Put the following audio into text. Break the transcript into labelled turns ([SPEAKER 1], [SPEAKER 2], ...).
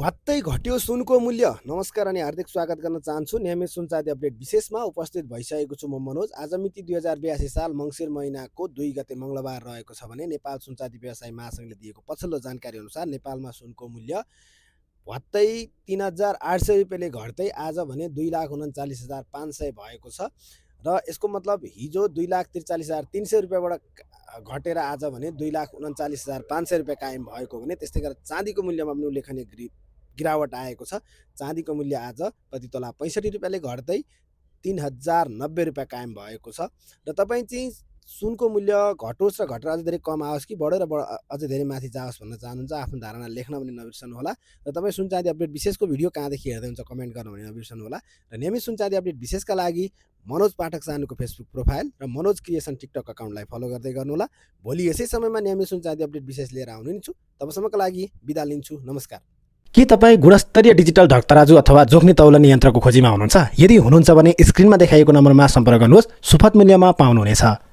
[SPEAKER 1] भत्तै घट्यो सुनको मूल्य। नमस्कार अनि हार्दिक स्वागत गर्न चाहन्छु। नियमित सुनचाँदी अपडेट विशेषमा उपस्थित भइसकेको छु म मनोज। आज मिति 2082 साल मङ्सिर महिनाको 2 गते मङ्गलबार रहेको छ भने नेपाल सुनचाँदी व्यवसायी महासङ्घले दिएको पछिल्लो जानकारी अनुसार नेपालमा सुनको मूल्य भत्तै 3800 रुपियाँले घट्दै आज भने 2,39,500 भएको छ र यसको मतलब हिजो 2,43,300 रुपियाँबाट घटेर आज भने 2,39,500 रुपियाँ कायम भएको भने त्यस्तै गरेर चाँदीको मूल्यमा पनि उल्लेखनीय गिरावट आएको छ। चाँदीको मूल्य आज प्रति तोला 65 रुपियाँले घट्दै 3,090 रुपियाँ कायम भएको छ र तपाईँ चाहिँ सुनको मूल्य घटोस् र घटेर अझै धेरै कम आओस् कि बढेर अझै धेरै माथि जाओस् भन्न चाहनुहुन्छ आफ्नो धारणा लेख्न पनि नबिर्सनु होला र तपाईँ सुनचाँदी अपडेट विशेषको भिडियो कहाँदेखि हेर्दै हुन्छ कमेन्ट गर्न पनि नबिर्सनु होला र नियमित सुनचाँदी अपडेट विशेषका लागि मनोज पाठक सानुको फेसबुक प्रोफाइल र मनोज क्रिएसन टिकटक अकाउन्टलाई फलो गर्दै गर्नुहोला। भोलि यसै समयमा नियमित सुनचाँदी अपडेट विशेष लिएर आउने नै छु। तबसम्मको लागि बिदा लिन्छु। नमस्कार।
[SPEAKER 2] के तपाईँ गुणस्तरीय डिजिटल ढकतराजु अथवा जोख्ने तौलनी यन्त्रको खोजीमा हुनुहुन्छ? यदि हुनुहुन्छ भने स्क्रिनमा देखाइएको नम्बरमा सम्पर्क गर्नुहोस्। सुपथ मूल्यमा पाउनुहुनेछ।